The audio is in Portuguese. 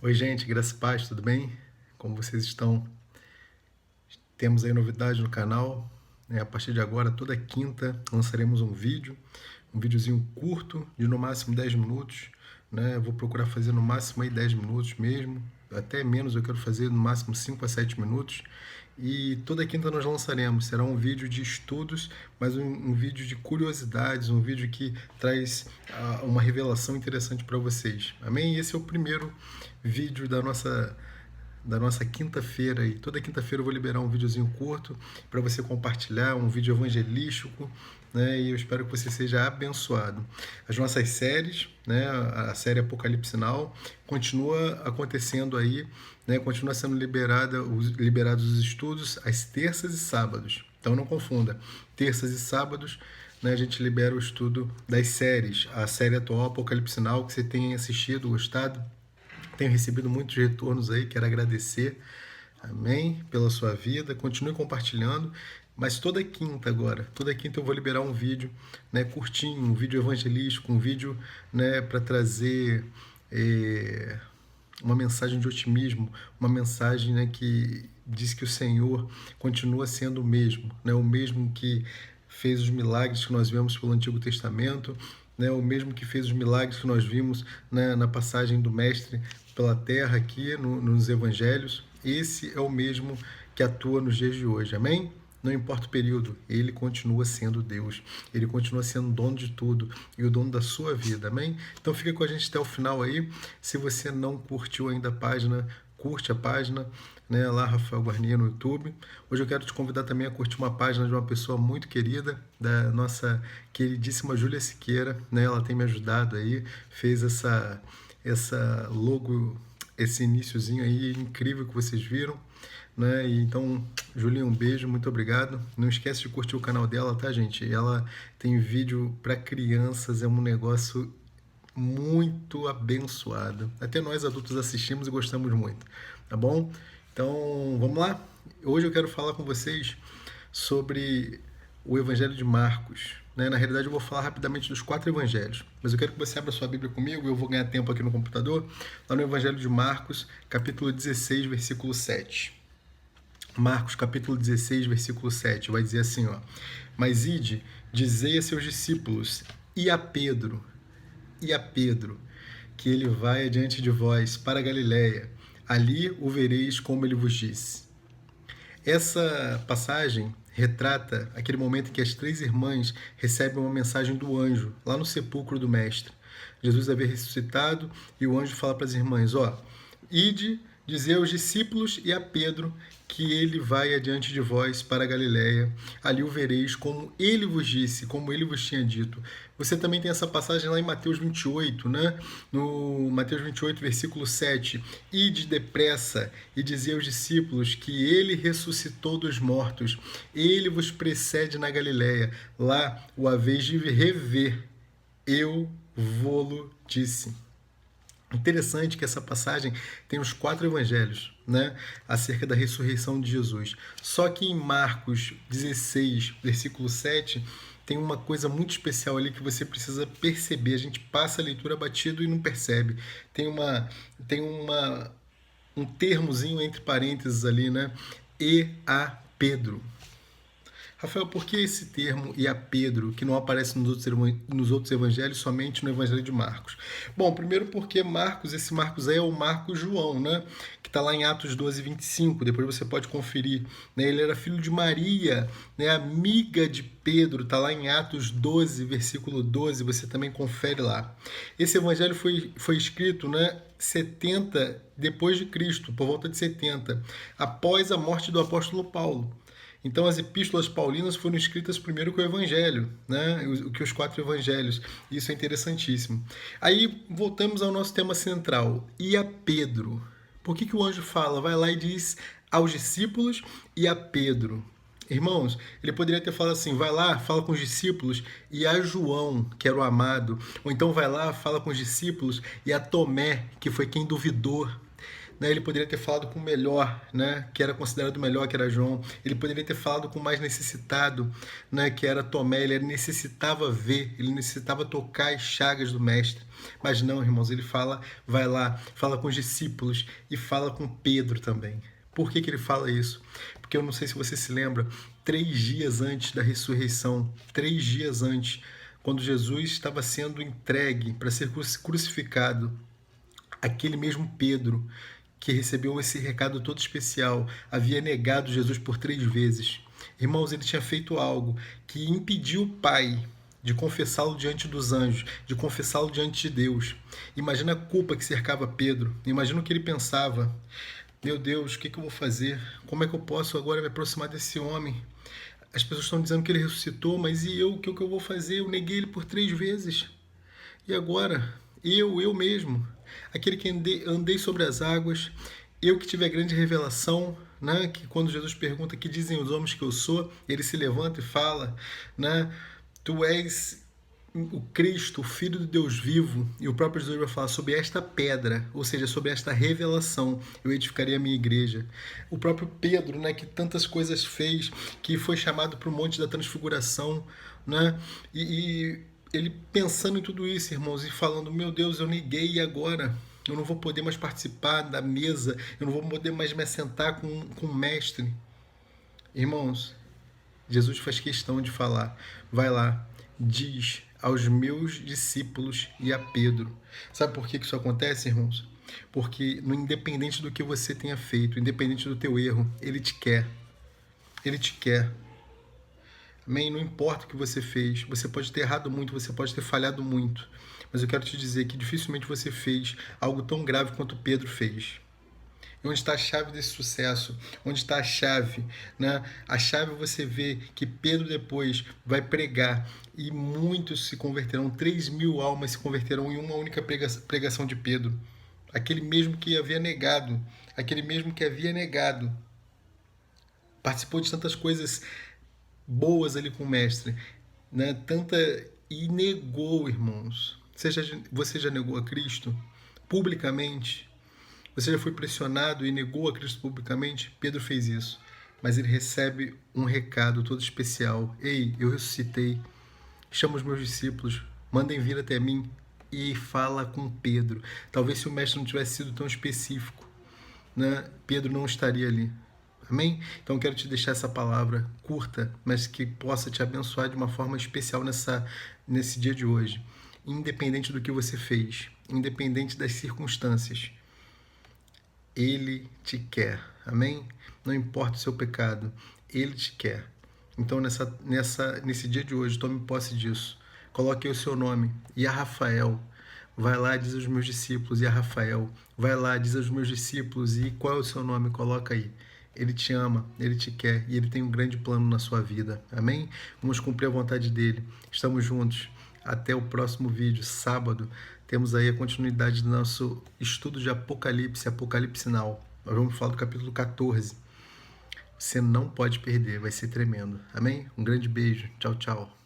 Oi, gente, graças e paz, tudo bem? Como vocês estão? Temos aí novidade no canal, né? A partir de agora, toda quinta, lançaremos um videozinho curto, de no máximo 10 minutos, né? Eu vou procurar fazer no máximo aí 10 minutos mesmo, até menos eu quero fazer no máximo 5 a 7 minutos. E toda quinta nós lançaremos, será um vídeo de estudos, mas um vídeo de curiosidades, um vídeo que traz uma revelação interessante para vocês. Amém? Esse é o primeiro vídeo da nossa quinta-feira. E toda quinta-feira eu vou liberar um videozinho curto para você compartilhar, um vídeo evangelístico, né? E eu espero que você seja abençoado. As nossas séries, né? A série Apocalipse Now continua acontecendo aí, né? Continua sendo liberados os estudos às terças e sábados. Então não confunda, terças e sábados, né, a gente libera o estudo das séries. A série atual, Apocalipse Now, que você tenha assistido, gostado, tenho recebido muitos retornos aí, quero agradecer, amém, pela sua vida, continue compartilhando, mas toda quinta agora, toda quinta eu vou liberar um vídeo, né, curtinho, um vídeo evangelístico, um vídeo, né, para trazer uma mensagem de otimismo, uma mensagem, né, que diz que o Senhor continua sendo o mesmo que fez os milagres que nós vemos pelo Antigo Testamento, né, o mesmo que fez os milagres que nós vimos, né, na passagem do Mestre pela terra aqui nos Evangelhos. Esse é o mesmo que atua nos dias de hoje, amém? Não importa o período, ele continua sendo Deus, ele continua sendo dono de tudo e o dono da sua vida, amém? Então fica com a gente até o final aí. Se você não curtiu ainda a página, curte a página, né, lá Rafael Guarnier no YouTube. Hoje eu quero te convidar também a curtir uma página de uma pessoa muito querida, da nossa queridíssima Júlia Siqueira, né? Ela tem me ajudado aí, fez essa logo, esse iniciozinho aí incrível que vocês viram, né? E então, Julinha, um beijo, muito obrigado. Não esquece de curtir o canal dela, tá, gente? Ela tem vídeo para crianças, é um negócio muito abençoado. Até nós adultos assistimos e gostamos muito, tá bom? Então, vamos lá? Hoje eu quero falar com vocês sobre o Evangelho de Marcos, né? Na realidade, eu vou falar rapidamente dos 4 evangelhos, mas eu quero que você abra sua Bíblia comigo, eu vou ganhar tempo aqui no computador, lá no Evangelho de Marcos, capítulo 16, versículo 7. Marcos, capítulo 16, versículo 7, vai dizer assim, ó: Mas ide, dizei a seus discípulos, e a Pedro, que ele vai adiante de vós para a Galiléia, ali o vereis como ele vos disse. Essa passagem retrata aquele momento em que as 3 irmãs recebem uma mensagem do anjo, lá no sepulcro do Mestre. Jesus havia ressuscitado e o anjo fala para as irmãs, ó, ide, dizer aos discípulos e a Pedro que ele vai adiante de vós para a Galiléia, ali o vereis como ele vos disse, como ele vos tinha dito. Você também tem essa passagem lá em Mateus 28, né? No Mateus 28, versículo 7, ide depressa e dizei aos discípulos que ele ressuscitou dos mortos, ele vos precede na Galiléia, lá o haveis de rever, eu vô-lo disse. Interessante que essa passagem tem os 4 evangelhos, né, acerca da ressurreição de Jesus. Só que em Marcos 16, versículo 7, tem uma coisa muito especial ali que você precisa perceber. A gente passa a leitura batido e não percebe. Tem um termozinho entre parênteses ali, né? E a Pedro. Rafael, por que esse termo e a Pedro, que não aparece nos outros evangelhos, somente no evangelho de Marcos? Bom, primeiro porque esse Marcos aí é o Marcos João, né? Que está lá em Atos 12, 25, depois você pode conferir. Né? Ele era filho de Maria, né? Amiga de Pedro, está lá em Atos 12, versículo 12, você também confere lá. Esse evangelho foi escrito, né, 70 depois de Cristo, por volta de 70, após a morte do apóstolo Paulo. Então as epístolas paulinas foram escritas primeiro que o evangelho, né? Que os 4 evangelhos. Isso é interessantíssimo. Aí voltamos ao nosso tema central. E a Pedro? Por que o anjo fala? Vai lá e diz aos discípulos e a Pedro. Irmãos, ele poderia ter falado assim, vai lá, fala com os discípulos e a João, que era o amado. Ou então vai lá, fala com os discípulos e a Tomé, que foi quem duvidou. né? Ele poderia ter falado com o melhor, né? Que era considerado o melhor, que era João. Ele poderia ter falado com o mais necessitado, né? Que era Tomé. Ele necessitava ver, ele necessitava tocar as chagas do mestre. Mas não, irmãos, ele fala, vai lá, fala com os discípulos e fala com Pedro também. Por que ele fala isso? Porque eu não sei se você se lembra, 3 dias antes da ressurreição, 3 dias antes, quando Jesus estava sendo entregue para ser crucificado, aquele mesmo Pedro, que recebeu esse recado todo especial, havia negado Jesus por 3 vezes. Irmãos, ele tinha feito algo que impediu o Pai de confessá-lo diante dos anjos, de confessá-lo diante de Deus. Imagina a culpa que cercava Pedro, imagina o que ele pensava. Meu Deus, o que eu vou fazer? Como é que eu posso agora me aproximar desse homem? As pessoas estão dizendo que ele ressuscitou, mas e eu? O que eu vou fazer? Eu neguei ele por 3 vezes. E agora? Eu mesmo, aquele que andei sobre as águas, eu que tive a grande revelação, né? Que quando Jesus pergunta que dizem os homens que eu sou, ele se levanta e fala, né? Tu és o Cristo, o Filho de Deus vivo, e o próprio Jesus vai falar sobre esta pedra, ou seja, sobre esta revelação, eu edificaria a minha igreja. O próprio Pedro, né, que tantas coisas fez, que foi chamado para o Monte da Transfiguração, né, e ele pensando em tudo isso, irmãos, e falando, meu Deus, eu neguei e agora? Eu não vou poder mais participar da mesa, eu não vou poder mais me assentar com o mestre. Irmãos, Jesus faz questão de falar, vai lá, diz aos meus discípulos e a Pedro. Sabe por que isso acontece, irmãos? Porque independente do que você tenha feito, independente do teu erro, ele te quer. Ele te quer. Amém? Não importa o que você fez, você pode ter errado muito, você pode ter falhado muito, mas eu quero te dizer que dificilmente você fez algo tão grave quanto Pedro fez. E onde está a chave desse sucesso? Onde está a chave? Né? A chave você vê que Pedro depois vai pregar e muitos se converterão, 3.000 almas se converterão em uma única pregação de Pedro. Aquele mesmo que havia negado, participou de tantas coisas boas ali com o mestre, né? E negou, irmãos. Você já negou a Cristo publicamente? Você já foi pressionado e negou a Cristo publicamente? Pedro fez isso. Mas ele recebe um recado todo especial. Ei, eu ressuscitei. Chama os meus discípulos. Mandem vir até mim. E fala com Pedro. Talvez se o mestre não tivesse sido tão específico, né, Pedro não estaria ali. Amém? Então quero te deixar essa palavra curta, mas que possa te abençoar de uma forma especial nesse dia de hoje. Independente do que você fez, independente das circunstâncias, ele te quer, amém? Não importa o seu pecado, ele te quer. Então nesse dia de hoje, tome posse disso. Coloque aí o seu nome. E a Rafael, vai lá, diz aos meus discípulos. E a Rafael, vai lá, diz aos meus discípulos. E qual é o seu nome? Coloca aí. Ele te ama, ele te quer e ele tem um grande plano na sua vida, amém? Vamos cumprir a vontade dele. Estamos juntos. Até o próximo vídeo, sábado. Temos aí a continuidade do nosso estudo de Apocalipse, Apocalipse Now. Nós vamos falar do capítulo 14. Você não pode perder, vai ser tremendo. Amém? Um grande beijo. Tchau, tchau.